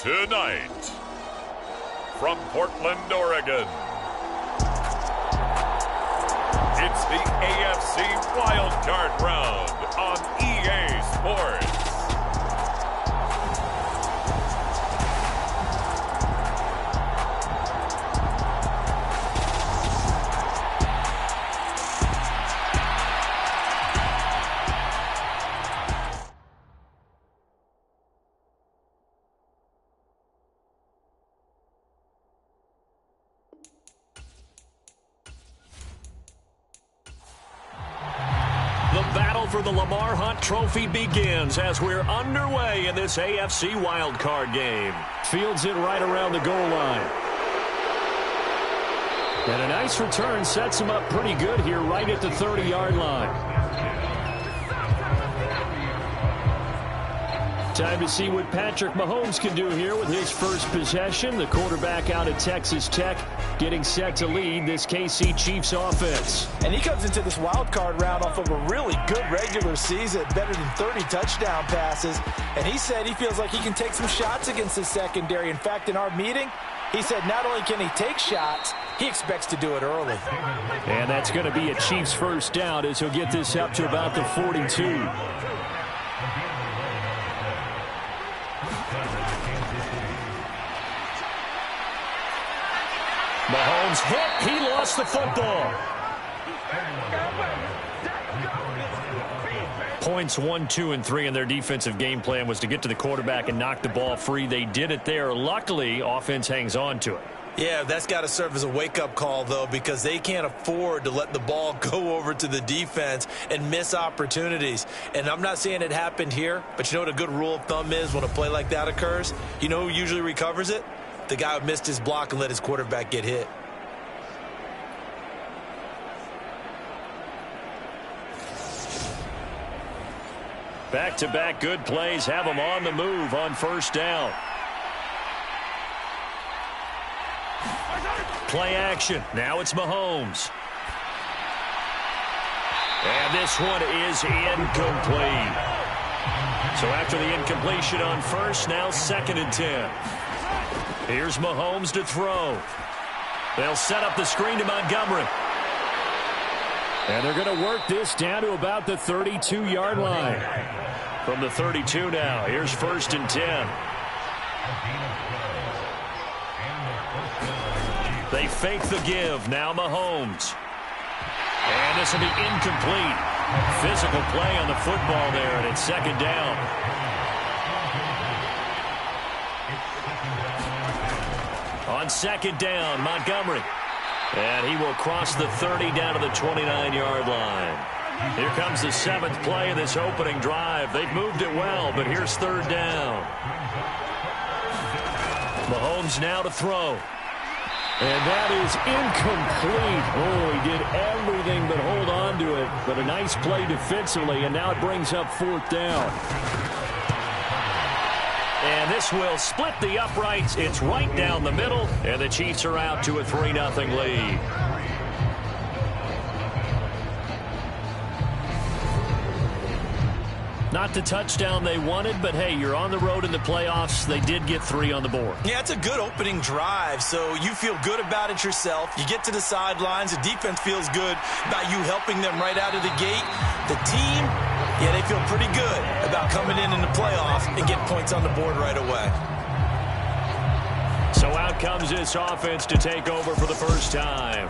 Tonight, from Portland, Oregon, it's the AFC Wildcard Round on EA Sports. For the Lamar Hunt Trophy begins as we're underway in this AFC wildcard game. Fields it right around the goal line. And a nice return sets him up pretty good here right at the 30-yard line. Time to see what Patrick Mahomes can do here with his first possession. The quarterback out of Texas Tech getting set to lead this KC Chiefs offense. And he comes into this wild card round off of a really good regular season, better than 30 touchdown passes. And he said he feels like he can take some shots against the secondary. In fact, in our meeting, he said not only can he take shots, he expects to do it early. And that's going to be a Chiefs first down as he'll get this up to about the 42. Mahomes hit. He lost the football. Points 1, 2, and 3 in their defensive game plan was to get to the quarterback and knock the ball free. They did it there. Luckily, offense hangs on to it. Yeah, that's got to serve as a wake-up call, though, because they can't afford to let the ball go over to the defense and miss opportunities. And I'm not saying it happened here, but you know what a good rule of thumb is when a play like that occurs? You know who usually recovers it? The guy who missed his block and let his quarterback get hit. Back-to-back good plays have them on the move on first down. Play action. Now it's Mahomes. And this one is incomplete. So after the incompletion on first, now 2nd and 10. Here's Mahomes to throw. They'll set up the screen to Montgomery. And they're going to work this down to about the 32-yard line. From the 32 now, here's 1st and 10. They fake the give. Now Mahomes. And this will be incomplete. Physical play on the football there, and it's 2nd down. On 2nd down, Montgomery. And he will cross the 30 down to the 29-yard line. Here comes the 7th play of this opening drive. They've moved it well, but here's 3rd down. Mahomes now to throw. And that is incomplete. Oh, he did everything but hold on to it. But a nice play defensively, and now it brings up 4th down. And this will split the uprights. It's right down the middle, and the Chiefs are out to a 3-0 lead. Not the touchdown they wanted, but hey, you're on the road in the playoffs. They did get 3 on the board. Yeah, it's a good opening drive, so you feel good about it yourself. You get to the sidelines. The defense feels good about you helping them right out of the gate. The team, yeah, they feel pretty good about coming in the playoffs and getting points on the board right away. So out comes this offense to take over for the first time.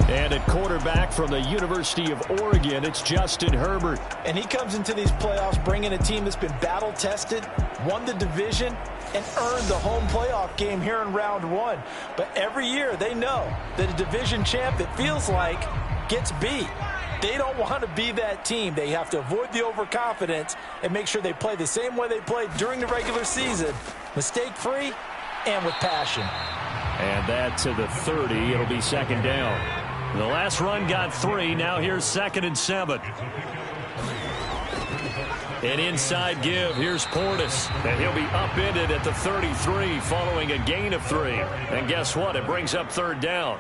And at quarterback from the University of Oregon, it's Justin Herbert. And he comes into these playoffs bringing a team that's been battle-tested, won the division, and earned the home playoff game here in round 1. But every year they know that a division champ, it feels like, gets beat. They don't want to be that team. They have to avoid the overconfidence and make sure they play the same way they played during the regular season, mistake-free and with passion. And that to the 30. It'll be 2nd down. The last run got 3. Now here's 2nd and 7. An inside give. Here's Portis. And he'll be upended at the 33 following a gain of 3. And guess what? It brings up 3rd down.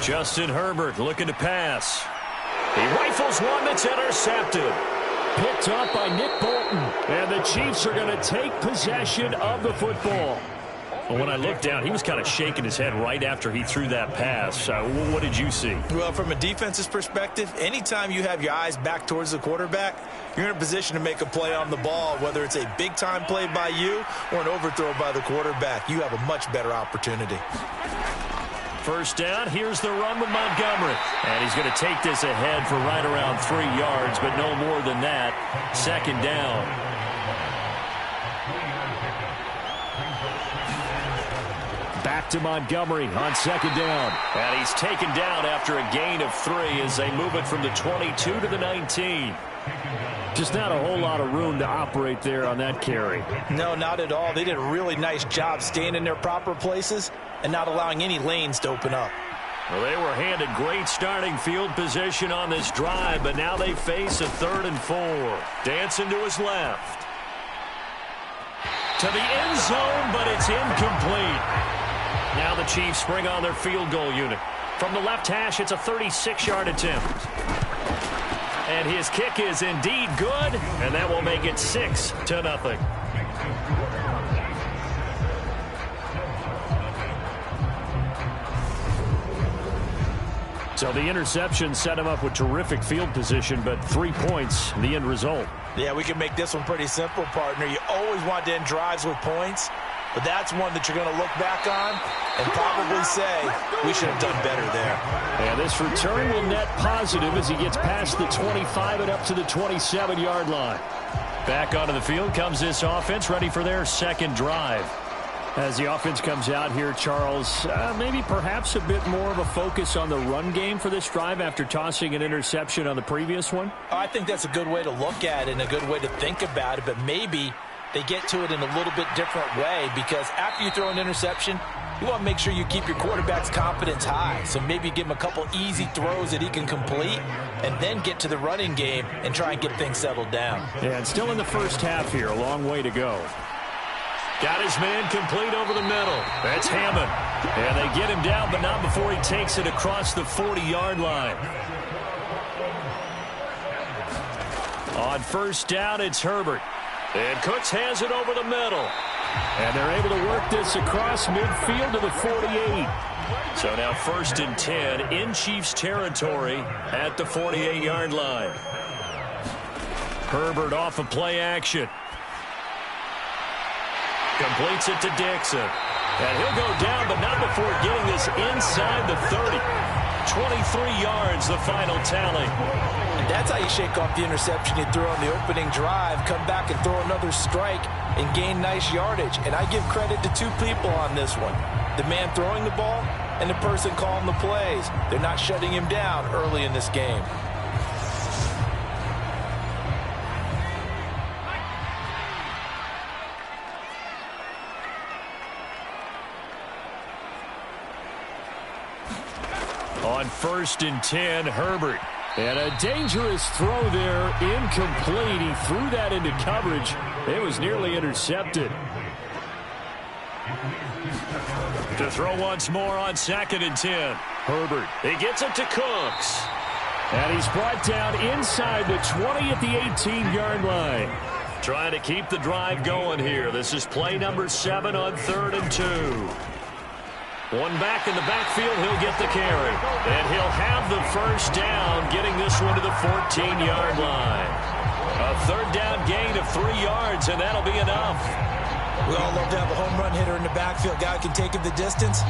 Justin Herbert looking to pass. He rifles one that's intercepted. Picked up by Nick Bolton. And the Chiefs are going to take possession of the football. Well, when I looked down, he was kind of shaking his head right after he threw that pass. What did you see? Well, from a defense's perspective, anytime you have your eyes back towards the quarterback, you're in a position to make a play on the ball, whether it's a big-time play by you or an overthrow by the quarterback. You have a much better opportunity. First down, here's the run with Montgomery. And he's going to take this ahead for right around 3 yards, but no more than that. Second down. Back to Montgomery on second down. And he's taken down after a gain of 3 as they move it from the 22 to the 19. Just not a whole lot of room to operate there on that carry. No, not at all. They did a really nice job staying in their proper places and not allowing any lanes to open up. Well, they were handed great starting field position on this drive, but now they face a 3rd and 4. Dancing to his left. To the end zone, but it's incomplete. Now the Chiefs bring on their field goal unit. From the left hash, it's a 36-yard attempt. And his kick is indeed good, and that will make it 6-0. So the interception set him up with terrific field position, but 3 points, the end result. Yeah, we can make this one pretty simple, partner. You always want to end drives with points, but that's one that you're going to look back on and probably say, we should have done better there. And this return will net positive as he gets past the 25 and up to the 27-yard line. Back onto the field comes this offense, ready for their second drive. As the offense comes out here, Charles, maybe perhaps a bit more of a focus on the run game for this drive after tossing an interception on the previous one? I think that's a good way to look at it and a good way to think about it, but maybe they get to it in a little bit different way, because after you throw an interception, you want to make sure you keep your quarterback's confidence high. So maybe give him a couple easy throws that he can complete and then get to the running game and try and get things settled down. Yeah, and still in the first half here, a long way to go. Got his man complete over the middle. That's Hammond. And they get him down, but not before he takes it across the 40-yard line. On first down, it's Herbert. And Cooks has it over the middle. And they're able to work this across midfield to the 48. So now 1st and 10 in Chiefs territory at the 48-yard line. Herbert off of play action. Completes it to Dixon. And he'll go down, but not before getting this inside the 30. 23 yards, the final tally. And that's how you shake off the interception you threw on the opening drive, come back and throw another strike and gain nice yardage. And I give credit to 2 people on this one. The man throwing the ball and the person calling the plays. They're not shutting him down early in this game. On 1st and 10, Herbert. And a dangerous throw there, incomplete. He threw that into coverage. It was nearly intercepted. To throw once more on 2nd and 10. Herbert. He gets it to Cooks. And he's brought down inside the 20 at the 18-yard line. Trying to keep the drive going here. This is play number 7 on 3rd and 2. One back in the backfield, he'll get the carry. And he'll have the first down, getting this one to the 14-yard line. A 3rd down gain of 3 yards, and that'll be enough. We all love to have a home run hitter in the backfield. Guy who can take him the distance.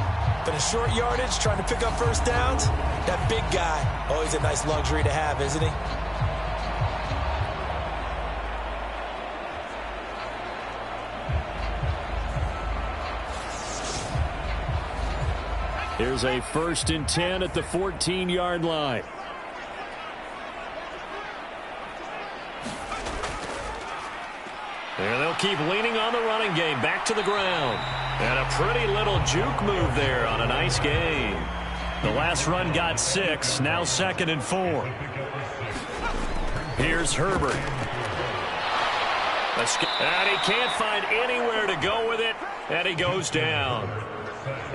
But in short yardage, trying to pick up first downs, that big guy, always a nice luxury to have, isn't he? Here's a 1st and 10 at the 14-yard line. And they'll keep leaning on the running game. Back to the ground. And a pretty little juke move there on a nice game. The last run got 6. Now 2nd and 4. Here's Herbert. And he can't find anywhere to go with it. And he goes down.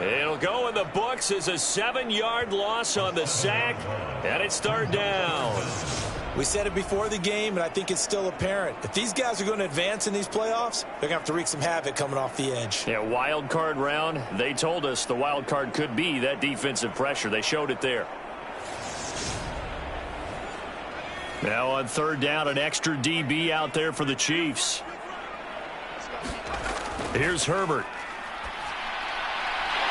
It'll go in the books as a 7-yard loss on the sack. And it's 3rd down. We said it before the game, and I think it's still apparent. If these guys are going to advance in these playoffs, they're going to have to wreak some havoc coming off the edge. Yeah, wild card round. They told us the wild card could be that defensive pressure. They showed it there. Now on third down, an extra DB out there for the Chiefs. Here's Herbert.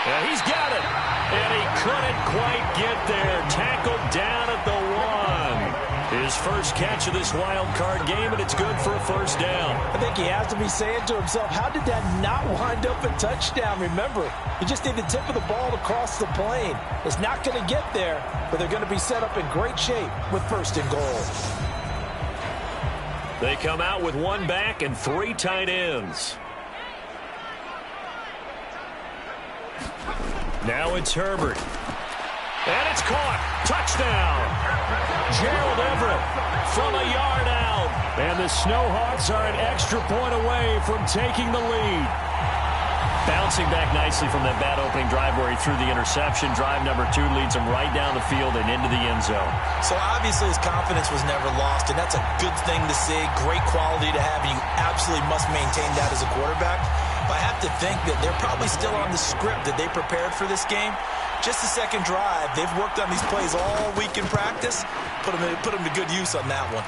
Yeah, he's got it. And he couldn't quite get there. Tackled down at the 1. His first catch of this wild card game, and it's good for a first down. I think he has to be saying to himself, how did that not wind up a touchdown? Remember, he just need the tip of the ball to cross the plane. It's not going to get there, but they're going to be set up in great shape with first and goal. They come out with one back and 3 tight ends. Now it's Herbert. And it's caught. Touchdown. Gerald Everett from a yard out. And the Snowhawks are an extra point away from taking the lead. Bouncing back nicely from that bad opening drive where he threw the interception. Drive number 2 leads him right down the field and into the end zone. So obviously his confidence was never lost, and that's a good thing to see. Great quality to have, and you absolutely must maintain that as a quarterback. But I have to think that they're probably still on the script that they prepared for this game. Just the second drive. They've worked on these plays all week in practice. Put them to good use on that one.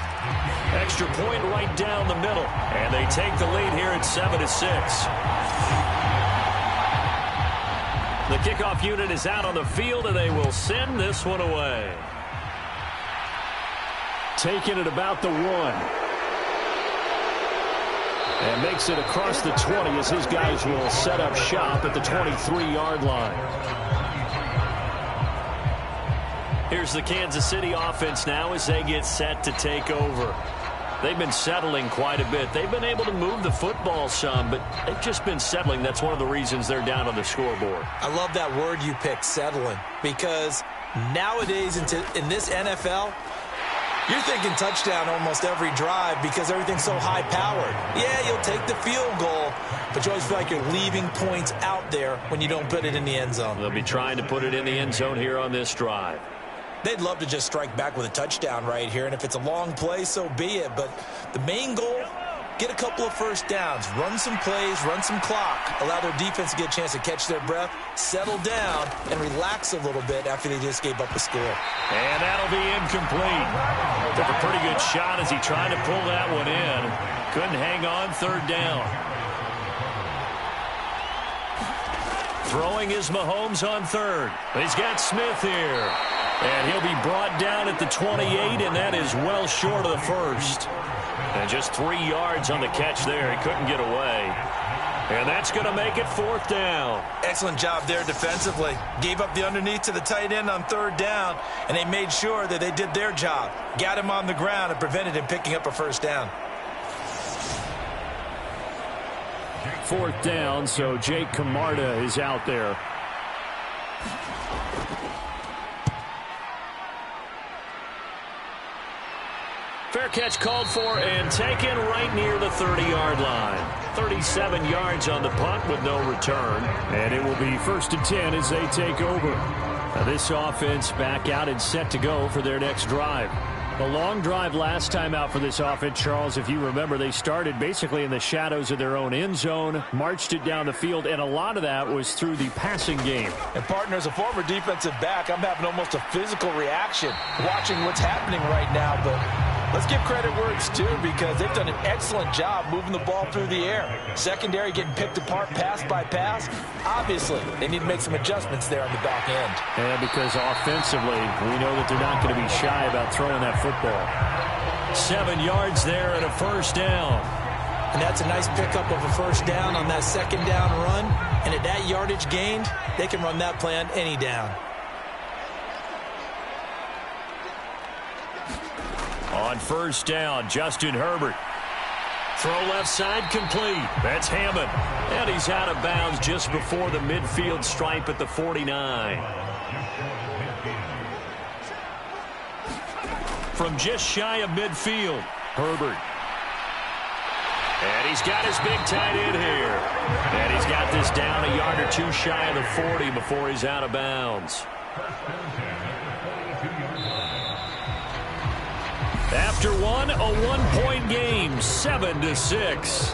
Extra point right down the middle. And they take the lead here at 7-6. The kickoff unit is out on the field, and they will send this one away. Taking it about the 1. And makes it across the 20 as his guys will set up shop at the 23-yard line. Here's the Kansas City offense now as they get set to take over. They've been settling quite a bit. They've been able to move the football some, but they've just been settling. That's one of the reasons they're down on the scoreboard. I love that word you picked, settling, because nowadays in this NFL, you're thinking touchdown almost every drive because everything's so high-powered. Yeah, you'll take the field goal, but you always feel like you're leaving points out there when you don't put it in the end zone. They'll be trying to put it in the end zone here on this drive. They'd love to just strike back with a touchdown right here, and if it's a long play, so be it. But the main goal, get a couple of first downs, run some plays, run some clock, allow their defense to get a chance to catch their breath, settle down, and relax a little bit after they just gave up a score. And that'll be incomplete. Took a pretty good shot as he tried to pull that one in. Couldn't hang on third down. Throwing is Mahomes on third. He's got Smith here. And he'll be brought down at the 28, and that is well short of the first. And just 3 yards on the catch there. He couldn't get away. And that's going to make it 4th down. Excellent job there defensively. Gave up the underneath to the tight end on third down, and they made sure that they did their job. Got him on the ground and prevented him picking up a first down. 4th down, so Jake Camarda is out there. Fair catch called for and taken right near the 30-yard line. 37 yards on the punt with no return. And it will be 1st and 10 as they take over. Now this offense back out and set to go for their next drive. The long drive last time out for this offense, Charles, if you remember, they started basically in the shadows of their own end zone, marched it down the field, and a lot of that was through the passing game. And, partner, as a former defensive back, I'm having almost a physical reaction watching what's happening right now, but let's give credit where it's due because they've done an excellent job moving the ball through the air. Secondary getting picked apart pass by pass. Obviously, they need to make some adjustments there on the back end. And because offensively, we know that they're not going to be shy about throwing that football. 7 yards there and a first down. And that's a nice pickup of a first down on that second down run. And at that yardage gained, they can run that play on any down. On first down, Justin Herbert. Throw left side complete. That's Hammond. And he's out of bounds just before the midfield stripe at the 49. From just shy of midfield, Herbert. And he's got his big tight end here. And he's got this down a yard or two shy of the 40 before he's out of bounds. After one, a one-point game, 7-6.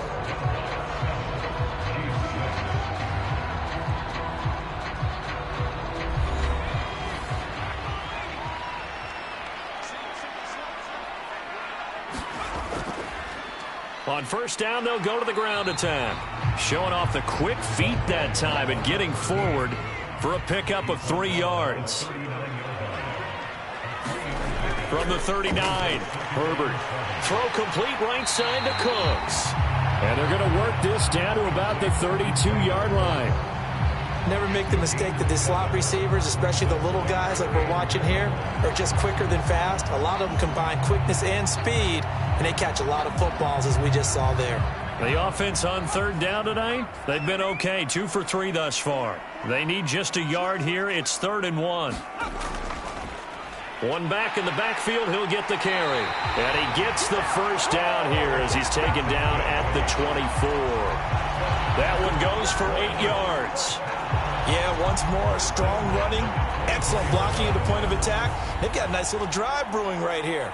On first down, they'll go to the ground attack. Showing off the quick feet that time and getting forward for a pickup of 3 yards. From the 39, Herbert. Throw complete right side to Cooks. And they're going to work this down to about the 32-yard line. Never make the mistake that the slot receivers, especially the little guys like we're watching here, are just quicker than fast. A lot of them combine quickness and speed, and they catch a lot of footballs, as we just saw there. The offense on third down tonight, they've been okay, 2 for 3 thus far. They need just a yard here. It's 3rd and 1. One back in the backfield, he'll get the carry. And he gets the first down here as he's taken down at the 24. That one goes for 8 yards. Yeah, once more, strong running, excellent blocking at the point of attack. They've got a nice little drive brewing right here.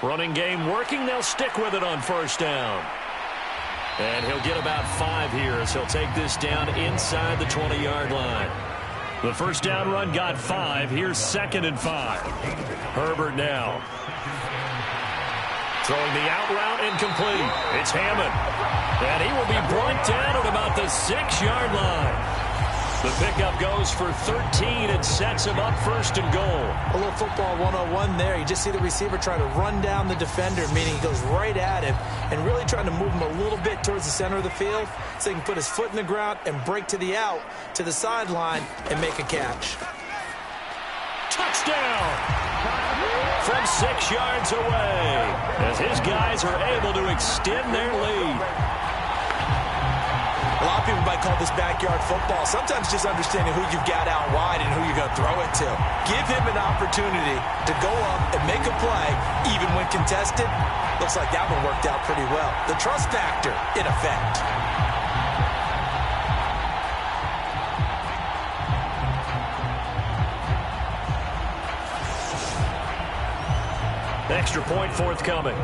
Running game working. They'll stick with it on first down. And he'll get about 5 here as he'll take this down inside the 20-yard line. The first down run got 5. Here's 2nd and 5. Herbert now. Throwing the out route incomplete. It's Hammond. And he will be brought down at about the 6-yard line. The pickup goes for 13 and sets him up 1st and goal. A little football 101 there. You just see the receiver try to run down the defender, meaning he goes right at him and really trying to move him a little bit towards the center of the field so he can put his foot in the ground and break to the out, to the sideline, and make a catch. Touchdown! From 6 yards away as his guys are able to extend their lead. A lot of people might call this backyard football. Sometimes just understanding who you've got out wide and who you're going to throw it to. Give him an opportunity to go up and make a play, even when contested. Looks like that one worked out pretty well. The trust factor in effect. Extra point forthcoming.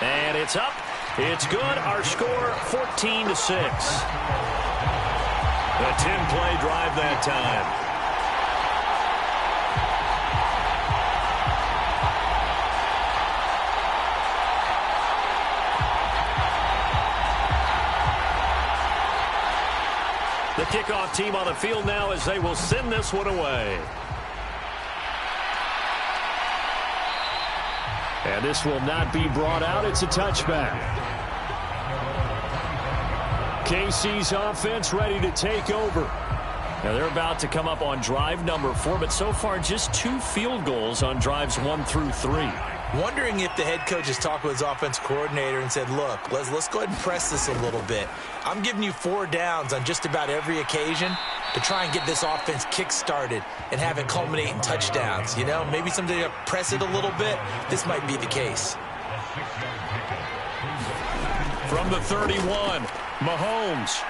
And it's up. It's good. Our score, 14-6. A 10-play drive that time. The kickoff team on the field now as they will send this one away. And this will not be brought out. It's a touchback. KC's offense ready to take over. Now they're about to come up on drive number 4, but so far just 2 field goals on drives 1 through 3. Wondering if the head coach has talked with his offense coordinator and said, look, let's go ahead and press this a little bit. I'm giving you 4 downs on just about every occasion to try and get this offense kick-started and have it culminate in touchdowns. You know, maybe someday to press it a little bit. This might be the case. From the 31, Mahomes.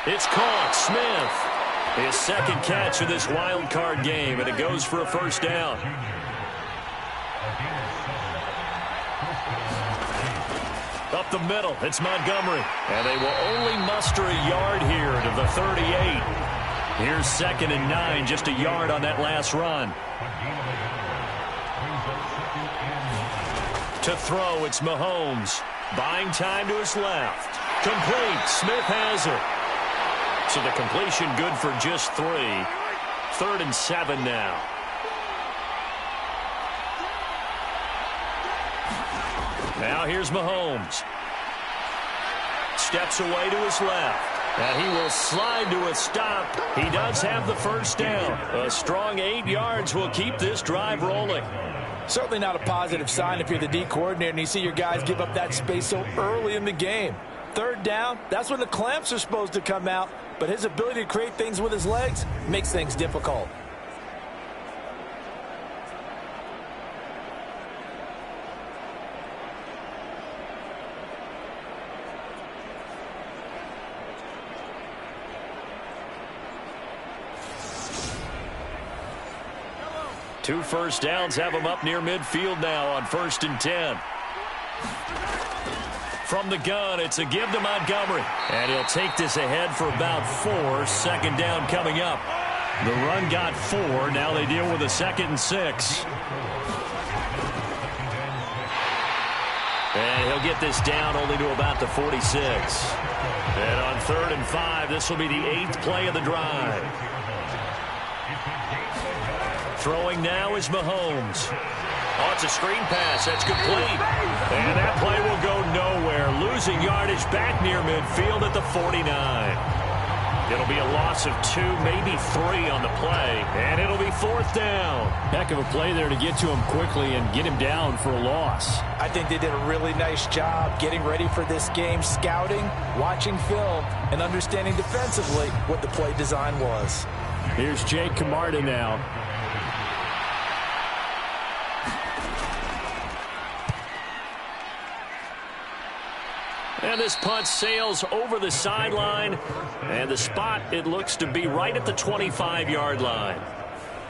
It's caught. Smith. His second catch of this wild card game, and it goes for a first down. Up the middle, it's Montgomery. And they will only muster a yard here to the 38. Here's 2nd and 9, just a yard on that last run. To throw, it's Mahomes. Buying time to his left. Complete. Smith has it. So the completion good for just 3. 3rd and 7 now. Now here's Mahomes. Steps away to his left. And he will slide to a stop. He does have the first down. A strong 8 yards will keep this drive rolling. Certainly not a positive sign if you're the D coordinator and you see your guys give up that space so early in the game. third down, that's when the clamps are supposed to come out, but his ability to create things with his legs makes things difficult. Two first downs have him up near midfield now on 1st and 10. From the gun, it's a give to Montgomery. And he'll take this ahead for about 4. 2nd down coming up. The run got 4. Now they deal with a 2nd and 6. And he'll get this down only to about the 46. And on 3rd and 5, this will be the 8th play of the drive. Throwing now is Mahomes. Oh, it's a screen pass. That's complete. And that play will go nowhere. Losing yardage back near midfield at the 49. It'll be a loss of 2, maybe 3 on the play. And it'll be 4th down. Heck of a play there to get to him quickly and get him down for a loss. I think they did a really nice job getting ready for this game, scouting, watching film, and understanding defensively what the play design was. Here's Jake Camarda now. And this punt sails over the sideline. And the spot, it looks to be right at the 25-yard line.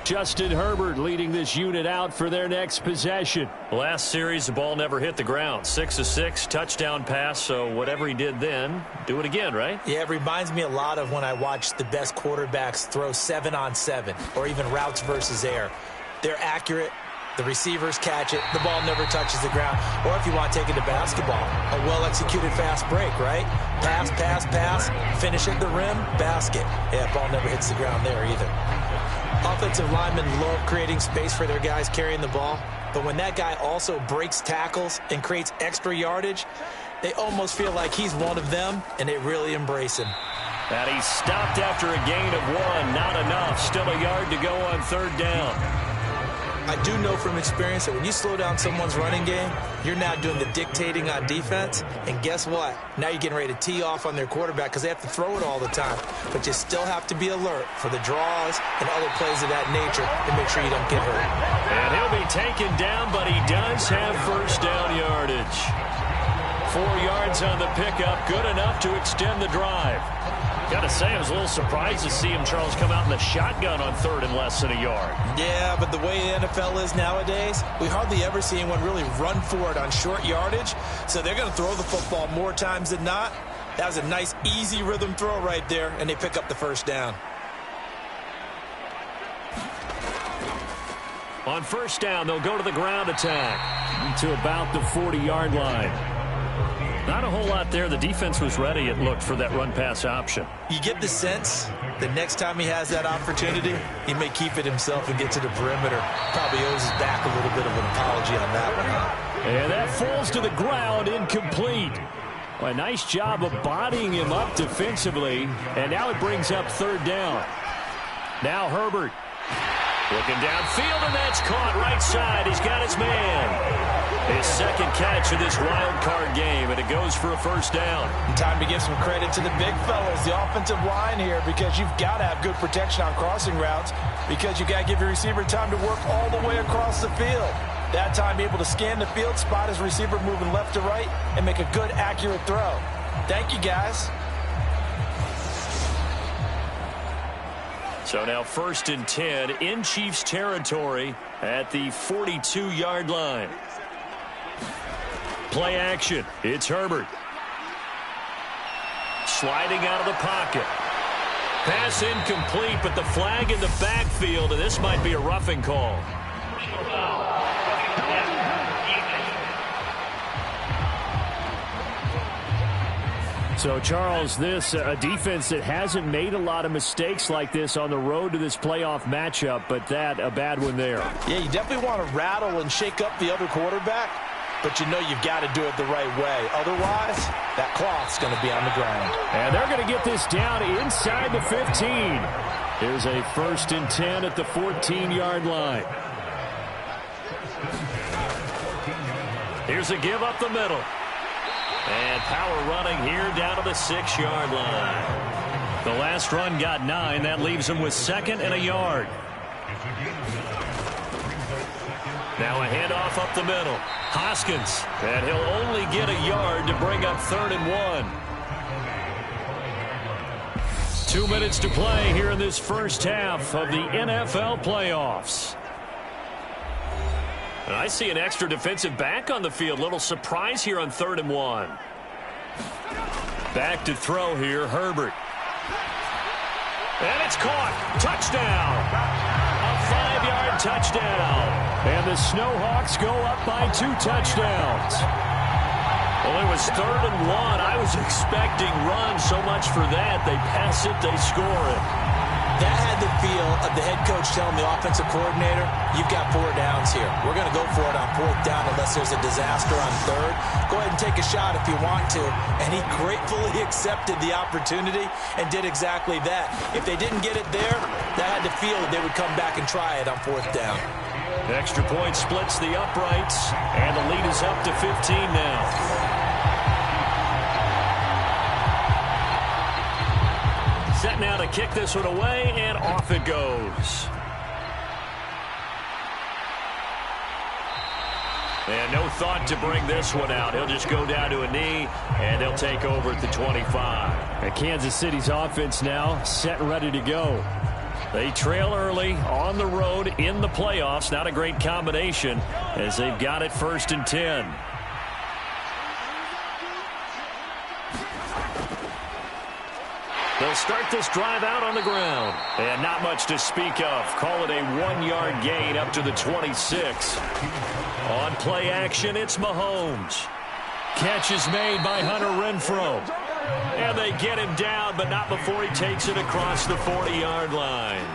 Justin Herbert leading this unit out for their next possession. Last series, the ball never hit the ground. 6 of 6, touchdown pass. So whatever he did then, do it again, right? Yeah, it reminds me a lot of when I watch the best quarterbacks throw 7-on-7 or even routes versus air. They're accurate. The receivers catch it. The ball never touches the ground. Or if you want to take it to basketball, a well-executed fast break, right? Pass, pass, pass, finish at the rim, basket. Yeah, ball never hits the ground there either. Offensive linemen love creating space for their guys carrying the ball. But when that guy also breaks tackles and creates extra yardage, they almost feel like he's one of them, and they really embrace him. And he's stopped after a gain of 1. Not enough. Still a yard to go on 3rd down. I do know from experience that when you slow down someone's running game, you're now doing the dictating on defense. And guess what? Now you're getting ready to tee off on their quarterback because they have to throw it all the time. But you still have to be alert for the draws and other plays of that nature to make sure you don't get hurt. And he'll be taken down, but he does have 1st down yardage. 4 yards on the pickup, good enough to extend the drive. Got to say, I was a little surprised to see him, Charles, come out in the shotgun on 3rd and less than a yard. Yeah, but the way the NFL is nowadays, we hardly ever see anyone really run for it on short yardage. So they're going to throw the football more times than not. That was a nice, easy rhythm throw right there, and they pick up the 1st down. On 1st down, they'll go to the ground attack to about the 40-yard line. Not a whole lot there. The defense was ready, it looked, for that run-pass option. You get the sense that next time he has that opportunity, he may keep it himself and get to the perimeter. Probably owes his back a little bit of an apology on that one. And that falls to the ground, incomplete. A nice job of bodying him up defensively. And now it brings up 3rd down. Now Herbert. Looking downfield, and that's caught right side. He's got his man. His 2nd catch of this wild card game, and it goes for a 1st down. And time to give some credit to the big fellas, the offensive line here, because you've got to have good protection on crossing routes because you got to give your receiver time to work all the way across the field. That time, be able to scan the field, spot his receiver moving left to right, and make a good, accurate throw. Thank you, guys. So now 1st and 10 in Chiefs territory at the 42-yard line. Play action. It's Herbert. Sliding out of the pocket. Pass incomplete, but the flag in the backfield, and this might be a roughing call. So, Charles, this a defense that hasn't made a lot of mistakes like this on the road to this playoff matchup, but that a bad one there. Yeah, you definitely want to rattle and shake up the other quarterback, but you know you've got to do it the right way. Otherwise, that cloth's going to be on the ground. And they're going to get this down inside the 15. Here's a 1st and 10 at the 14-yard line. Here's a give up the middle. And power running here down to the 6-yard line. The last run got 9. That leaves him with 2nd and a yard. Now a handoff up the middle. Hoskins. And he'll only get a yard to bring up 3rd and 1. 2 minutes to play here in this first half of the NFL playoffs. And I see an extra defensive back on the field. Little surprise here on 3rd and 1. Back to throw here, Herbert. And it's caught. Touchdown. A 5-yard touchdown. And the Snowhawks go up by 2 touchdowns. Well, it was 3rd and 1. I was expecting run. So much for that. They pass it, they score it. That had the feel of the head coach telling the offensive coordinator, you've got 4 downs here. We're going to go for it on 4th down unless there's a disaster on 3rd. Go ahead and take a shot if you want to. And he gratefully accepted the opportunity and did exactly that. If they didn't get it there, that had the feel that they would come back and try it on 4th down. Extra point splits the uprights, and the lead is up to 15 now. Set now to kick this one away, and off it goes. And no thought to bring this one out. He'll just go down to a knee, and they'll take over at the 25. And Kansas City's offense now set and ready to go. They trail early on the road in the playoffs. Not a great combination as they've got it 1st and 10. They'll start this drive out on the ground. And not much to speak of. Call it a 1-yard gain up to the 26. On play action, it's Mahomes. Catch is made by Hunter Renfrow. And they get him down, but not before he takes it across the 40-yard line.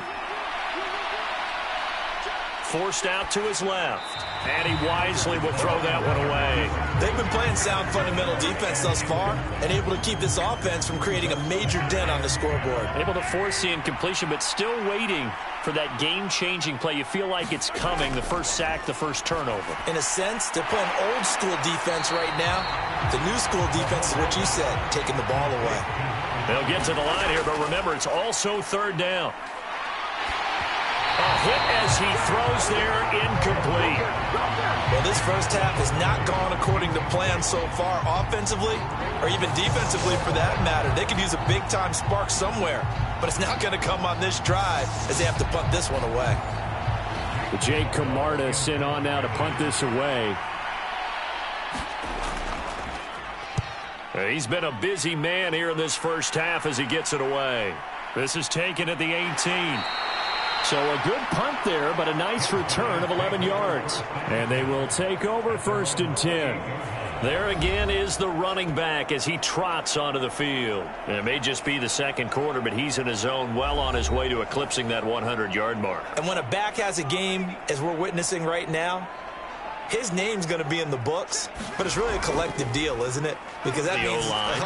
Forced out to his left. And he wisely will throw that one away. They've been playing sound fundamental defense thus far and able to keep this offense from creating a major dent on the scoreboard. Able to force the incompletion, but still waiting for that game-changing play. You feel like it's coming, the first sack, the first turnover. In a sense, they're playing old-school defense right now. The new-school defense is what you said, taking the ball away. They'll get to the line here, but remember, it's also 3rd down. A hit as he throws there, incomplete. Well, this first half has not gone according to plan so far offensively or even defensively for that matter. They could use a big-time spark somewhere, but it's not going to come on this drive as they have to punt this one away. Jake Camarda sent on now to punt this away. He's been a busy man here in this first half as he gets it away. This is taken at the 18. So a good punt there, but a nice return of 11 yards. And they will take over 1st and 10. There again is the running back as he trots onto the field. And it may just be the 2nd quarter, but he's in his zone, well on his way to eclipsing that 100-yard mark. And when a back has a game, as we're witnessing right now, his name's going to be in the books, but it's really a collective deal, isn't it? Because that means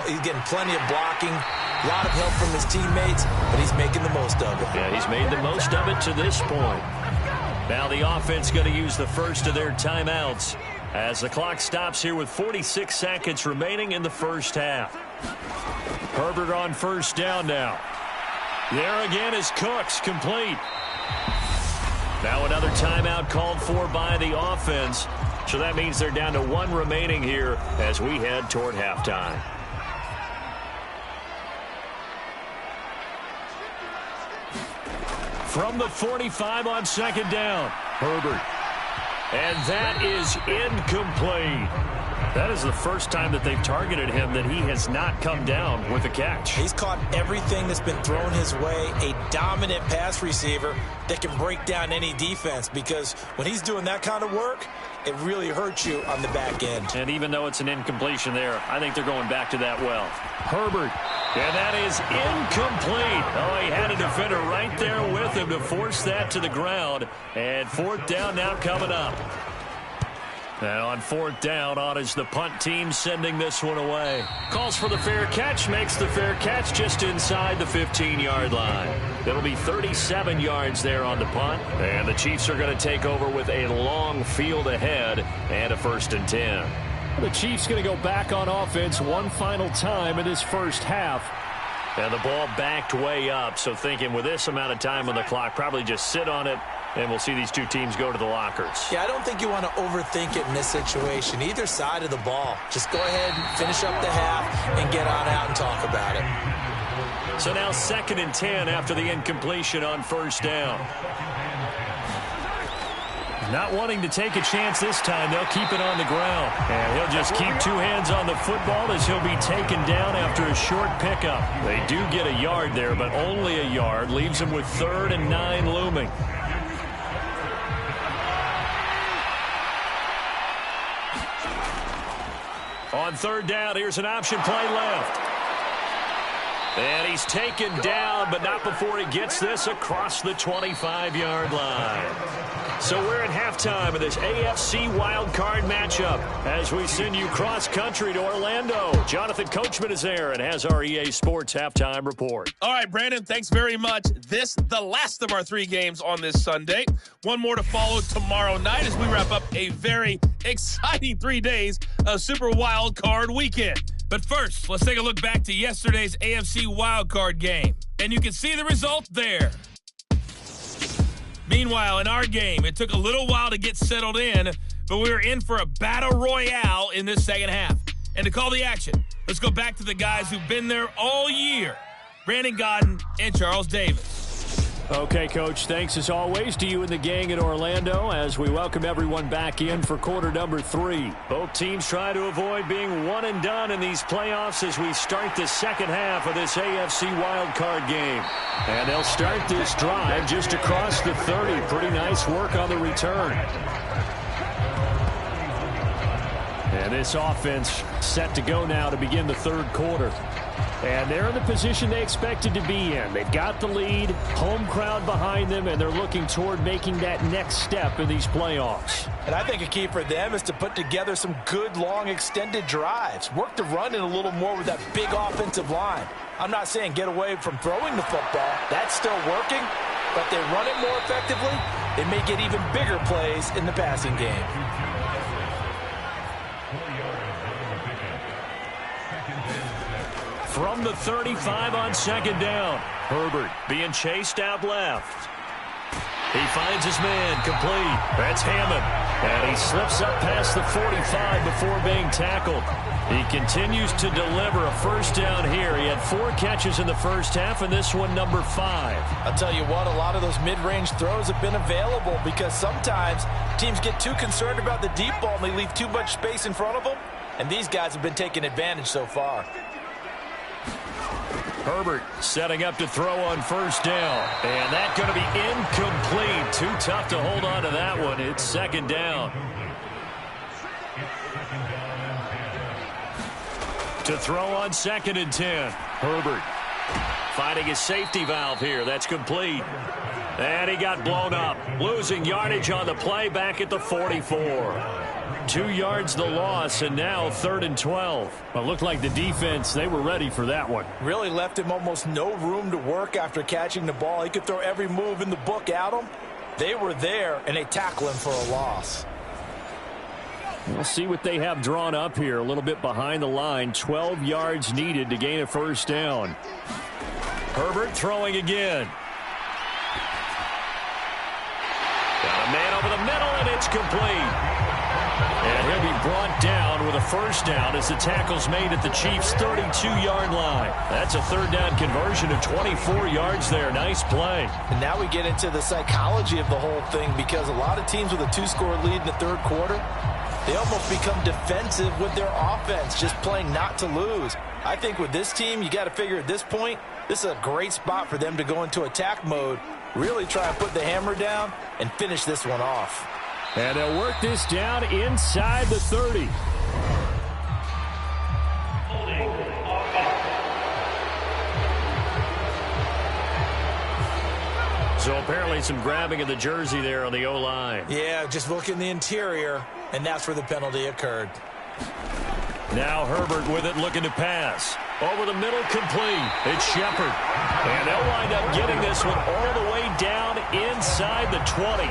he's getting plenty of blocking, a lot of help from his teammates, but he's making the most of it. Yeah, he's made the most of it to this point. Now the offense going to use the first of their timeouts as the clock stops here with 46 seconds remaining in the first half. Herbert on 1st down now. There again is Cooks, complete. Now another timeout called for by the offense. So that means they're down to 1 remaining here as we head toward halftime. From the 45 on 2nd down, Herbert. And that is incomplete. That is the first time that they've targeted him that he has not come down with a catch. He's caught everything that's been thrown his way, a dominant pass receiver that can break down any defense, because when he's doing that kind of work, it really hurts you on the back end. And even though it's an incompletion there, I think they're going back to that well. Herbert. And that is incomplete. Oh, he had a defender right there with him to force that to the ground. And 4th down now coming up. Now on 4th down, on is the punt team sending this one away. Calls for the fair catch, makes the fair catch just inside the 15-yard line. It'll be 37 yards there on the punt. And the Chiefs are going to take over with a long field ahead and a 1st and 10. The Chiefs going to go back on offense one final time in this first half. And the ball backed way up, so thinking with this amount of time on the clock, probably just sit on it, and we'll see these two teams go to the lockers. Yeah, I don't think you want to overthink it in this situation. Either side of the ball. Just go ahead and finish up the half and get on out and talk about it. So now 2nd and 10 after the incompletion on first down. Not wanting to take a chance this time, they'll keep it on the ground. And he'll just keep two hands on the football as he'll be taken down after a short pickup. They do get a yard there, but only a yard. Leaves them with 3rd and 9 looming. On 3rd down, here's an option play left. And he's taken down, but not before he gets this across the 25-yard line. So we're at halftime of this AFC wildcard matchup as we send you cross-country to Orlando. Jonathan Coachman is there and has our EA Sports halftime report. All right, Brandon, thanks very much. This, the last of our 3 games on this Sunday. One more to follow tomorrow night as we wrap up a very exciting 3 days of Super Wildcard Weekend. But first, let's take a look back to yesterday's AFC wildcard game. And you can see the result there. Meanwhile, in our game, it took a little while to get settled in, but we were in for a battle royale in this second half. And to call the action, let's go back to the guys who've been there all year. Brandon Godden and Charles Davis. Okay, Coach, thanks as always to you and the gang in Orlando as we welcome everyone back in for quarter number 3. Both teams try to avoid being one and done in these playoffs as we start the second half of this AFC wildcard game. And they'll start this drive just across the 30. Pretty nice work on the return. And this offense set to go now to begin the third quarter. And they're in the position they expected to be in. They've got the lead, home crowd behind them, and they're looking toward making that next step in these playoffs. And I think a key for them is to put together some good, long, extended drives. Work the run in a little more with that big offensive line. I'm not saying get away from throwing the football. That's still working. But they run it more effectively, they may get even bigger plays in the passing game. From the 35 on second down. Herbert being chased out left. He finds his man complete. That's Hammond. And he slips up past the 45 before being tackled. He continues to deliver a first down here. He had 4 catches in the first half, and this one number 5. I'll tell you what, a lot of those mid-range throws have been available because sometimes teams get too concerned about the deep ball and they leave too much space in front of them. And these guys have been taking advantage so far. Herbert setting up to throw on first down. And that's going to be incomplete. Too tough to hold on to that one. It's second down. To throw on 2nd and 10. Herbert finding his safety valve here. That's complete. And he got blown up. Losing yardage on the play back at the 44. 2 yards the loss, and now 3rd and 12. Well, it looked like the defense, they were ready for that one. Really left him almost no room to work after catching the ball. He could throw every move in the book at him. They were there, and they tackle him for a loss. We'll see what they have drawn up here. A little bit behind the line. 12 yards needed to gain a first down. Herbert throwing again. Got a man over the middle, and it's complete. And he'll be brought down with a first down as the tackle's made at the Chiefs' 32-yard line. That's a 3rd down conversion of 24 yards there. Nice play. And now we get into the psychology of the whole thing because a lot of teams with a 2-score lead in the third quarter, they almost become defensive with their offense, just playing not to lose. I think with this team, you got to figure at this point, this is a great spot for them to go into attack mode, really try and put the hammer down and finish this one off. And they'll work this down inside the 30. So apparently some grabbing of the jersey there on the O-line. Yeah, just look in the interior, and that's where the penalty occurred. Now Herbert with it, looking to pass. Over the middle, complete. It's Shepard. And they'll wind up getting this one all the way down inside the 20.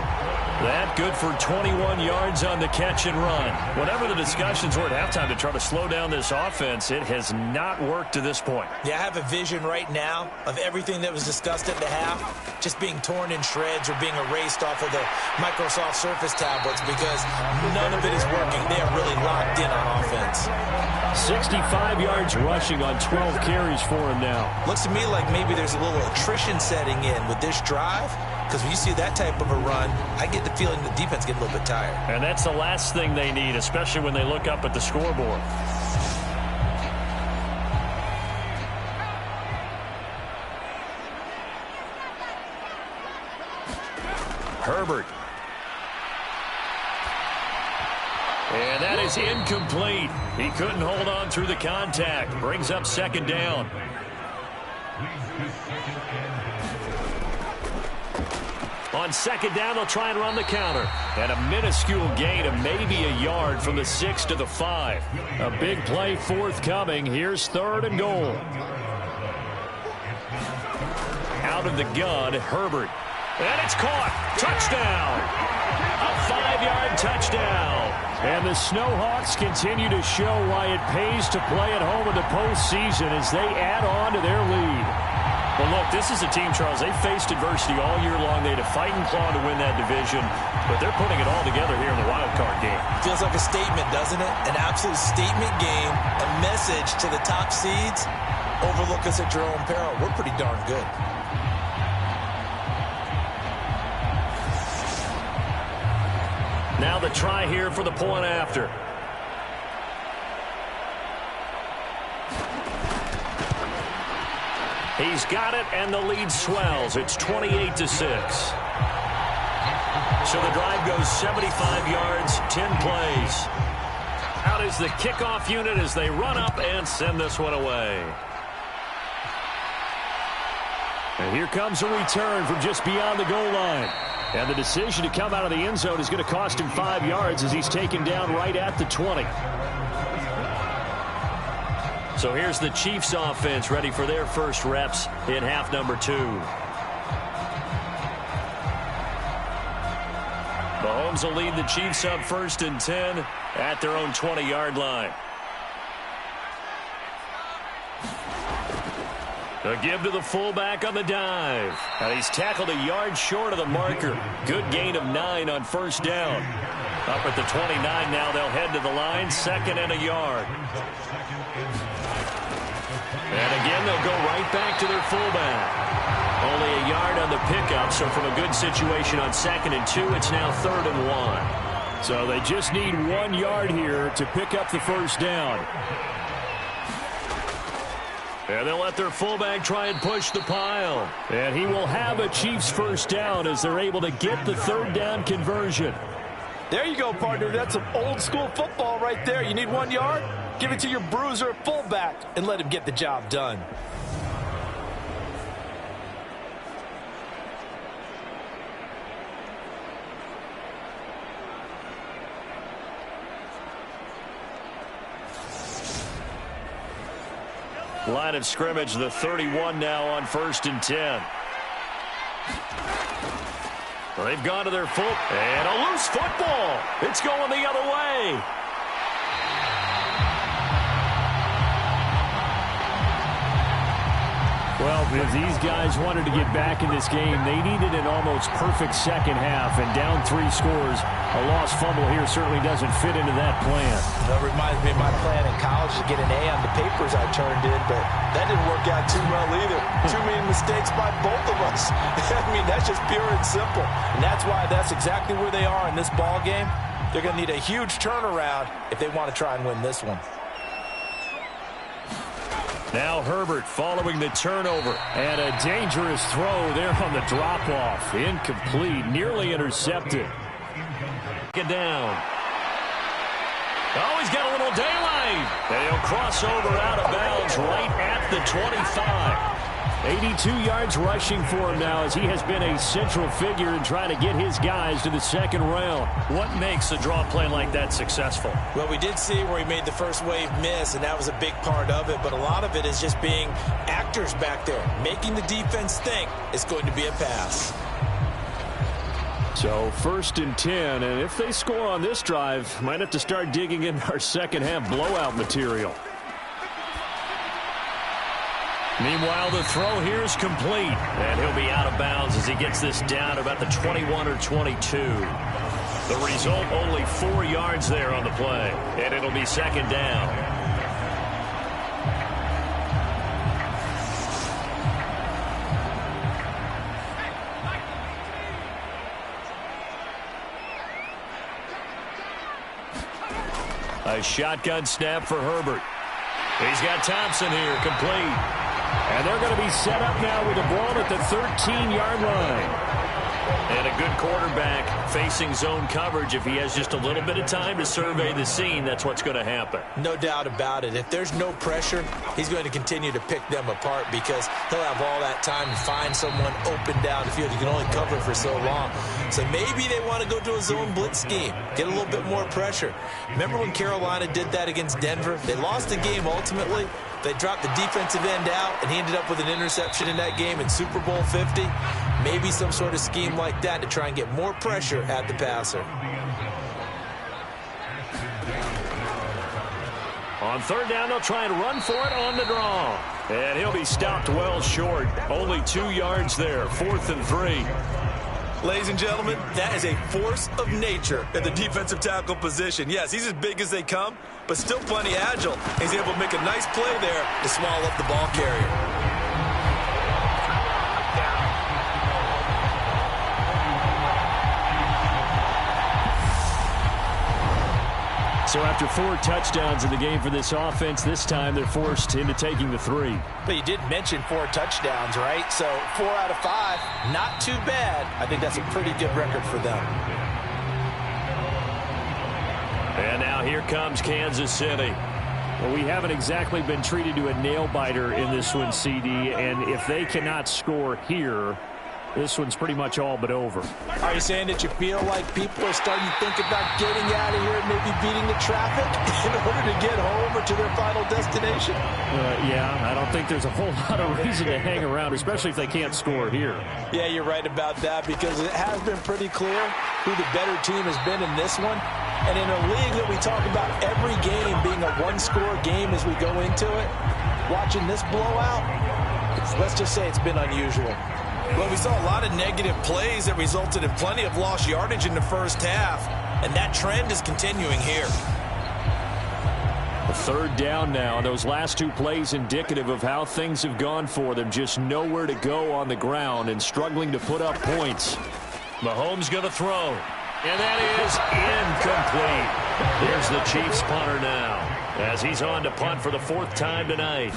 That good for 21 yards on the catch and run. Whatever the discussions were at halftime to try to slow down this offense, it has not worked to this point. Yeah, I have a vision right now of everything that was discussed at the half just being torn in shreds or being erased off of the Microsoft Surface tablets because none of it is working. They are really locked in on offense. 65 yards rushing on 12 carries for him now. Looks to me like maybe there's a little attrition setting in with this drive. Because when you see that type of a run, I get the feeling the defense gets a little bit tired. And that's the last thing they need, especially when they look up at the scoreboard. Herbert. And that is incomplete. He couldn't hold on through the contact. Brings up second down. On second down, they'll try and run the counter. And a minuscule gain of maybe a yard from the 6 to the 5. A big play forthcoming. Here's third and goal. Out of the gun, Herbert. And it's caught. Touchdown. A 5-yard touchdown. And the Snowhawks continue to show why it pays to play at home in the postseason as they add on to their lead. Well, look, this is a team, Charles, they faced adversity all year long. They had to fight and claw to win that division, but they're putting it all together here in the wild card game. Feels like a statement, doesn't it? An absolute statement game, a message to the top seeds. Overlook us at your own peril. We're pretty darn good. Now the try here for the point after. He's got it, and the lead swells. It's 28-6. So the drive goes 75 yards, 10 plays. Out is the kickoff unit as they run up and send this one away. And here comes a return from just beyond the goal line. And the decision to come out of the end zone is going to cost him 5 yards as he's taken down right at the 20. So here's the Chiefs offense ready for their first reps in half number 2. Mahomes will lead the Chiefs up 1st and 10 at their own 20-yard line. A give to the fullback on the dive. And he's tackled a yard short of the marker. Good gain of 9 on first down. Up at the 29 now, they'll head to the line, 2nd and a yard. And again, they'll go right back to their fullback. Only a yard on the pickup, so from a good situation on 2nd and 2, it's now 3rd and 1. So they just need 1 yard here to pick up the first down. And they'll let their fullback try and push the pile. And he will have a Chiefs first down as they're able to get the 3rd down conversion. There you go, partner. That's some old school football right there. You need 1 yard? Give it to your bruiser fullback and let him get the job done. Line of scrimmage, the 31 now on 1st and 10. Well, they've gone to their full, and a loose football. It's going the other way. Well, if these guys wanted to get back in this game, they needed an almost perfect second half, and down 3 scores. A lost fumble here certainly doesn't fit into that plan. That reminds me of my plan in college to get an A on the papers I turned in, but that didn't work out too well either. Too many mistakes by both of us. I mean, that's just pure and simple. And that's why that's exactly where they are in this ball game. They're going to need a huge turnaround if they want to try and win this one. Now Herbert following the turnover. And a dangerous throw there on the drop-off. Incomplete, nearly intercepted. Get down. Oh, he's got a little daylight. And he'll cross over out of bounds right at the 25. 82 yards rushing for him now as he has been a central figure in trying to get his guys to the 2nd round. What makes a draw play like that successful? Well, we did see where he made the first wave miss, and that was a big part of it. But a lot of it is just being actors back there, making the defense think it's going to be a pass. So 1st and 10, and if they score on this drive, might have to start digging in our second half blowout material. Meanwhile, the throw here is complete, and he'll be out of bounds as he gets this down about the 21 or 22. The result, only 4 yards there on the play, and it'll be second down. A shotgun snap for Herbert. He's got Thompson here, complete. And they're going to be set up now with the ball at the 13-yard line. And a good quarterback facing zone coverage. If he has just a little bit of time to survey the scene, that's what's going to happen. No doubt about it. If there's no pressure, he's going to continue to pick them apart because he'll have all that time to find someone open down the field. You can only cover for so long. So maybe they want to go to a zone blitz scheme, get a little bit more pressure. Remember when Carolina did that against Denver? They lost the game ultimately. They dropped the defensive end out, and he ended up with an interception in that game in Super Bowl 50. Maybe some sort of scheme like that to try and get more pressure at the passer. On 3rd down, they'll try and run for it on the draw. And he'll be stopped well short. Only 2 yards there. 4th and 3. Ladies and gentlemen, that is a force of nature at the defensive tackle position. Yes, he's as big as they come, but still plenty agile. He's able to make a nice play there to swallow up the ball carrier. So after 4 touchdowns in the game for this offense, this time they're forced into taking the 3. But you did mention 4 touchdowns, right? So 4 out of 5, not too bad. I think that's a pretty good record for them. And now here comes Kansas City. Well, we haven't exactly been treated to a nail-biter in this one, CD, and if they cannot score here, this one's pretty much all but over. Are you saying that you feel like people are starting to think about getting out of here and maybe beating the traffic in order to get home or to their final destination? Yeah, I don't think there's a whole lot of reason to hang around, especially if they can't score here. Yeah, you're right about that because it has been pretty clear who the better team has been in this one. And in a league that we talk about every game being a one-score game as we go into it, watching this blowout, let's just say it's been unusual. Well, we saw a lot of negative plays that resulted in plenty of lost yardage in the first half, and that trend is continuing here. A 3rd down now. Those last 2 plays indicative of how things have gone for them. Just nowhere to go on the ground and struggling to put up points. Mahomes going to throw. And that is incomplete. Here's the Chiefs punter now as he's on to punt for the 4th time tonight.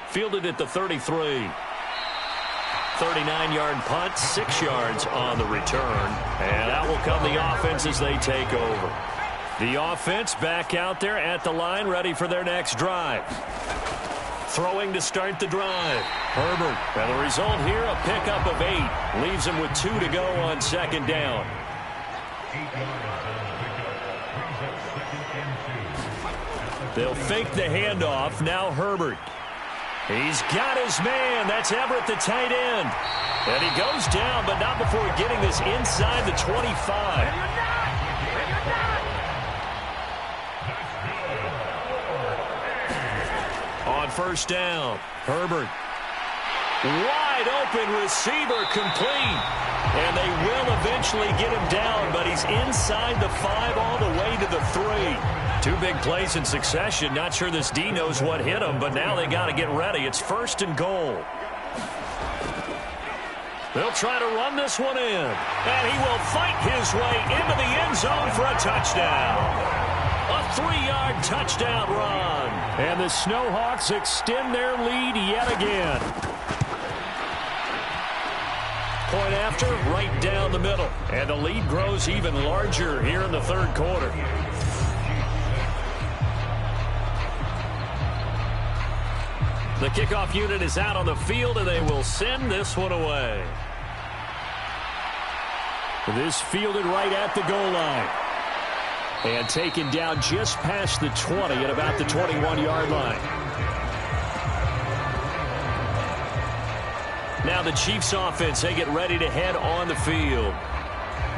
Fielded at the 33. 39-yard punt, 6 yards on the return. And out will come the offense as they take over. The offense back out there at the line, ready for their next drive. Throwing to start the drive. Herbert. And the result here, a pickup of 8. Leaves him with 2 to go on 2nd down. They'll fake the handoff. Now Herbert. He's got his man. That's Everett, the tight end. And he goes down, but not before getting this inside the 25. On 1st down, Herbert. Wide open receiver, complete. And they will eventually get him down, but he's inside the 5 all the way to the 3. 2 big plays in succession. Not sure this D knows what hit him, but now they got to get ready. It's 1st and goal. They'll try to run this one in. And he will fight his way into the end zone for a touchdown. A 3-yard touchdown run. And the Snowhawks extend their lead yet again. Point after, right down the middle. And the lead grows even larger here in the 3rd quarter. The kickoff unit is out on the field, and they will send this one away. This fielded right at the goal line. And taken down just past the 20 at about the 21-yard line. Now the Chiefs offense, they get ready to head on the field.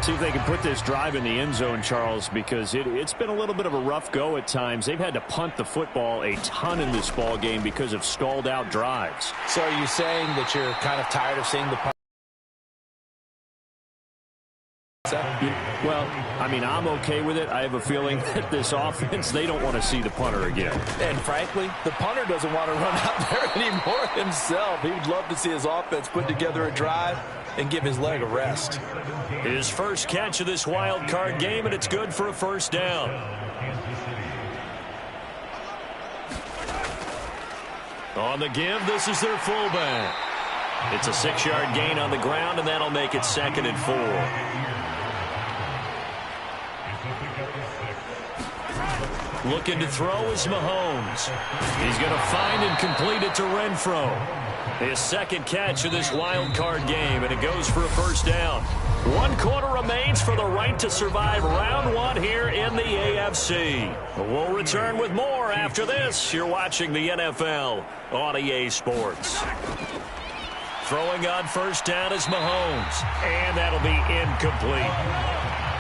See if they can put this drive in the end zone, Charles, because it's been a little bit of a rough go at times. They've had to punt the football a ton in this ball game because of stalled out drives. So are you saying that you're kind of tired of seeing the punt? Well, I mean, I'm okay with it. I have a feeling that this offense, they don't want to see the punter again. And frankly, the punter doesn't want to run out there anymore himself. He would love to see his offense put together a drive and give his leg a rest. His first catch of this wild card game, and it's good for a first down. On the give, this is their fullback. It's a 6-yard gain on the ground, and that'll make it 2nd and 4. Looking to throw is Mahomes. He's going to find and complete it to Renfro. His second catch of this wild card game, and it goes for a first down. 1 quarter remains for the right to survive round 1 here in the AFC. We'll return with more after this. You're watching the NFL on EA Sports. Throwing on first down is Mahomes, and that'll be incomplete.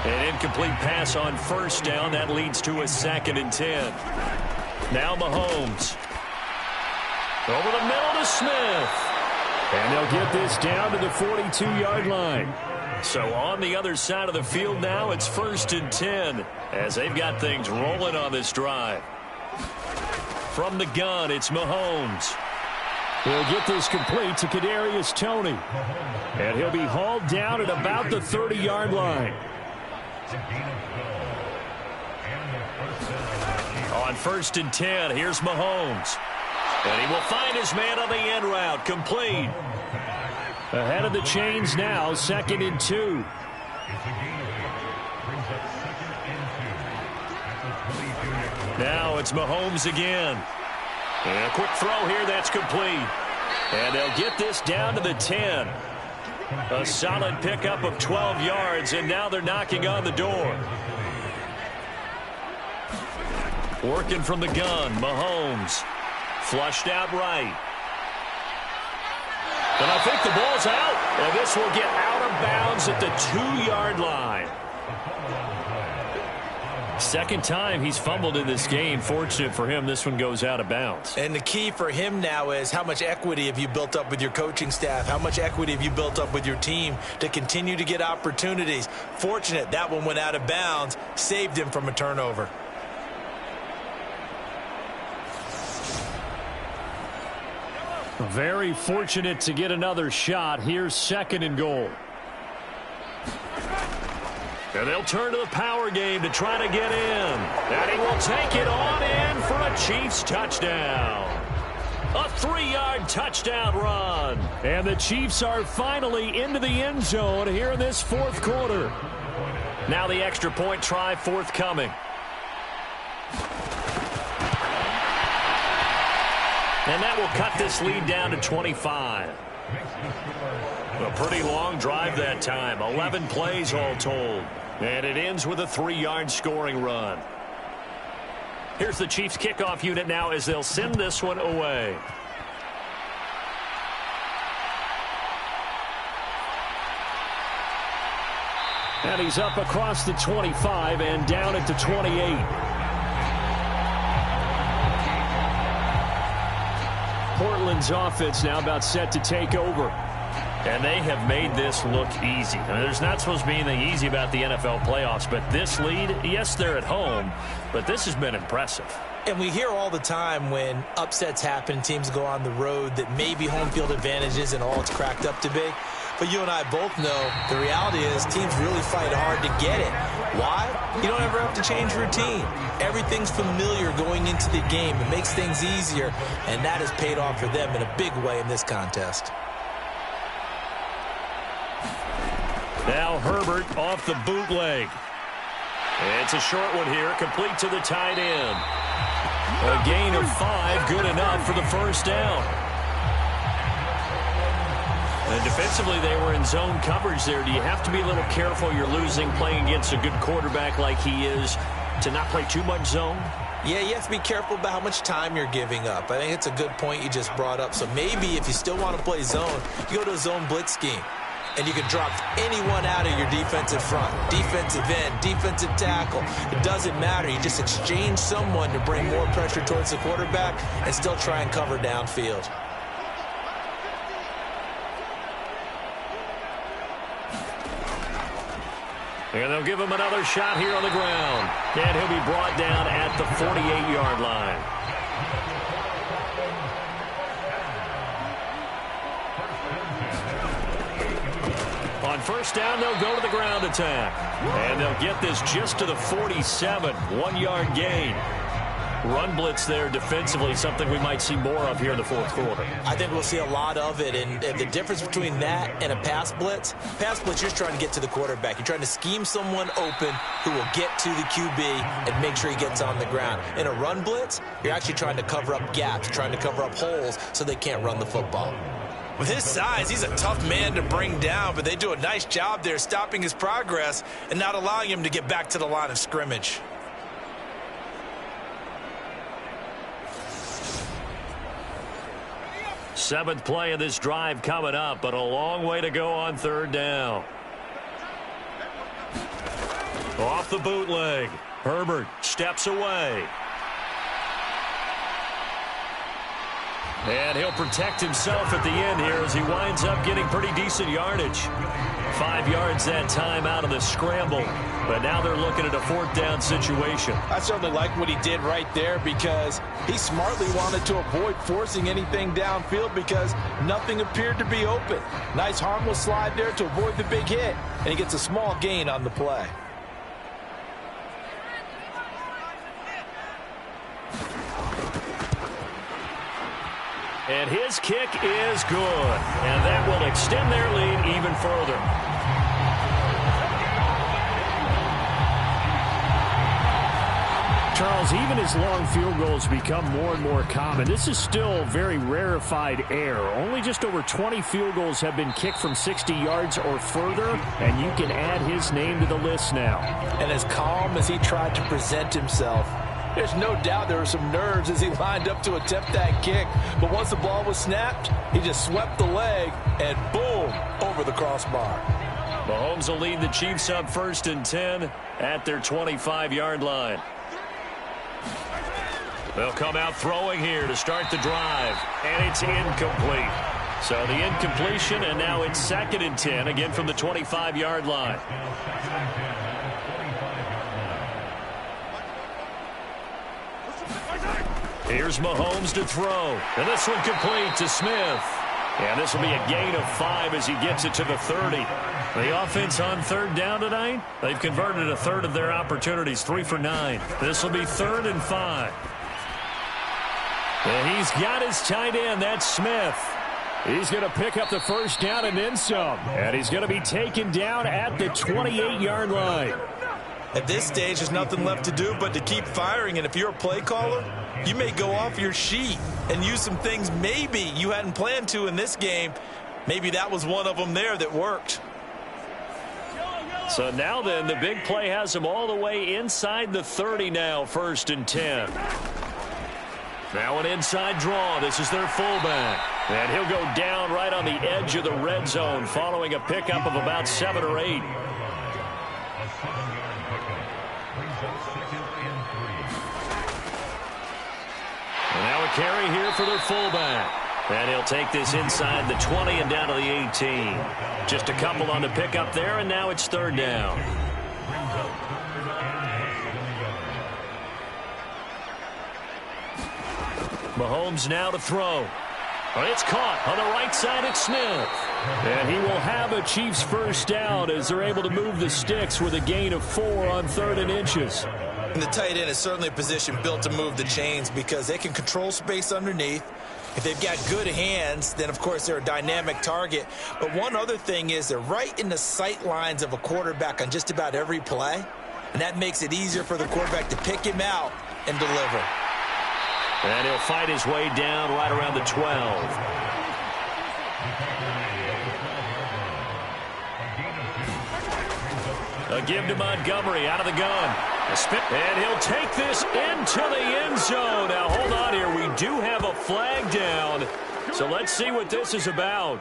An incomplete pass on first down. That leads to a 2nd and 10. Now Mahomes. Over the middle to Smith. And they'll get this down to the 42-yard line. So on the other side of the field now, it's 1st and 10 as they've got things rolling on this drive. From the gun, it's Mahomes. He'll get this complete to Kadarius Toney. And he'll be hauled down at about the 30-yard line. On 1st and 10, here's Mahomes. And he will find his man on the end route, complete. Ahead of the chains now, 2nd and 2. Now it's Mahomes again. And a quick throw here, that's complete. And they'll get this down to the 10. A solid pickup of 12 yards, and now they're knocking on the door. Working from the gun, Mahomes. Flushed out right. And I think the ball's out. And this will get out of bounds at the 2-yard line. Second time he's fumbled in this game. Fortunate for him, this one goes out of bounds. And the key for him now is how much equity have you built up with your coaching staff? How much equity have you built up with your team to continue to get opportunities? Fortunate that one went out of bounds, saved him from a turnover. Very fortunate to get another shot. Here's 2nd and goal. And they'll turn to the power game to try to get in. And he will take it on in for a Chiefs touchdown. A 3-yard touchdown run. And the Chiefs are finally into the end zone here in this 4th quarter. Now the extra point try forthcoming. And that will cut this lead down to 25. A pretty long drive that time. 11 plays all told. And it ends with a 3-yard scoring run. Here's the Chiefs kickoff unit now as they'll send this one away. And he's up across the 25 and down at the 28. Portland's offense now about set to take over. And they have made this look easy. I mean, there's not supposed to be anything easy about the NFL playoffs, but this lead, yes, they're at home, but this has been impressive. And we hear all the time when upsets happen, teams go on the road, that maybe home field advantage isn't all it's cracked up to be. But you and I both know the reality is teams really fight hard to get it. Why? You don't ever have to change routine. Everything's familiar going into the game. It makes things easier, and that has paid off for them in a big way in this contest. Now Herbert off the bootleg. It's a short one here, complete to the tight end. A gain of 5, good enough for the first down. And defensively, they were in zone coverage there. Do you have to be a little careful? You're losing playing against a good quarterback like he is to not play too much zone? Yeah, you have to be careful about how much time you're giving up. I think it's a good point you just brought up. So maybe if you still want to play zone, you go to a zone blitz scheme. And you can drop anyone out of your defensive front, defensive end, defensive tackle. It doesn't matter. You just exchange someone to bring more pressure towards the quarterback and still try and cover downfield. And they'll give him another shot here on the ground. And he'll be brought down at the 48-yard line. On first down, they'll go to the ground attack. And they'll get this just to the 47, 1-yard gain. Run blitz there defensively, something we might see more of here in the fourth quarter. I think we'll see a lot of it, and the difference between that and a pass blitz, you're just trying to get to the quarterback. You're trying to scheme someone open who will get to the QB and make sure he gets on the ground. In a run blitz, you're actually trying to cover up gaps, trying to cover up holes so they can't run the football. With his size, he's a tough man to bring down, but they do a nice job there stopping his progress and not allowing him to get back to the line of scrimmage. Seventh play of this drive coming up, but a long way to go on third down. Off the bootleg. Herbert steps away. And he'll protect himself at the end here as he winds up getting pretty decent yardage. 5 yards that time out of the scramble. But now they're looking at a fourth down situation. I certainly like what he did right there because he smartly wanted to avoid forcing anything downfield because nothing appeared to be open. Nice harmless slide there to avoid the big hit, and he gets a small gain on the play. And his kick is good. And that will extend their lead even further. Charles, even as long field goals become more and more common, this is still very rarefied air. Only just over 20 field goals have been kicked from 60 yards or further, and you can add his name to the list now. And as calm as he tried to present himself, there's no doubt there were some nerves as he lined up to attempt that kick. But once the ball was snapped, he just swept the leg and boom, over the crossbar. Mahomes will lead the Chiefs up 1st and 10 at their 25-yard line. They'll come out throwing here to start the drive, and it's incomplete. So the incompletion, and now it's 2nd and 10, again from the 25-yard line. Here's Mahomes to throw, and this one complete to Smith. And this will be a gain of 5 as he gets it to the 30. The offense on third down tonight, they've converted a third of their opportunities, 3 for 9. This will be 3rd and 5. And he's got his tight end, that's Smith. He's going to pick up the first down and then some. And he's going to be taken down at the 28-yard line. At this stage, there's nothing left to do but to keep firing. And if you're a play caller, you may go off your sheet and use some things maybe you hadn't planned to in this game. Maybe that was one of them there that worked. So now then, the big play has him all the way inside the 30 now, 1st and 10. Now an inside draw. This is their fullback. And he'll go down right on the edge of the red zone following a pickup of about 7 or 8. And now a carry here for their fullback. And he'll take this inside the 20 and down to the 18. Just a couple on the pickup there, and now it's 3rd down. Mahomes now to throw. It's caught on the right side. It's Smith. And he will have a Chiefs first down as they're able to move the sticks with a gain of 4 on 3rd and inches. And the tight end is certainly a position built to move the chains because they can control space underneath. If they've got good hands, then, of course, they're a dynamic target. But one other thing is they're right in the sight lines of a quarterback on just about every play. And that makes it easier for the quarterback to pick him out and deliver. And he'll fight his way down right around the 12. A give to Montgomery out of the gun. And he'll take this into the end zone. Now, hold on here. We do have a flag down. So let's see what this is about.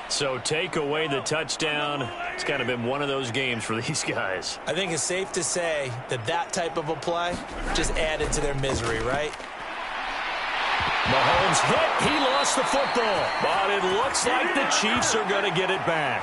So take away the touchdown. It's kind of been one of those games for these guys. I think it's safe to say that that type of a play just added to their misery, right? Mahomes hit. He lost the football. But it looks like the Chiefs are going to get it back.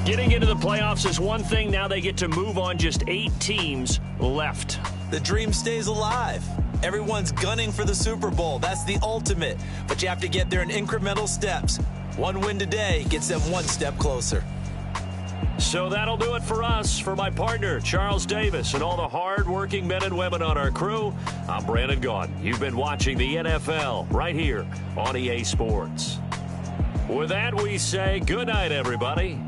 Getting into the playoffs is one thing. Now they get to move on. Just 8 teams left. The dream stays alive. Everyone's gunning for the Super Bowl. That's the ultimate. But you have to get there in incremental steps. One win today gets them one step closer. So that'll do it for us. For my partner, Charles Davis, and all the hard-working men and women on our crew, I'm Brandon Gaudin. You've been watching the NFL right here on EA Sports. With that, we say good night, everybody.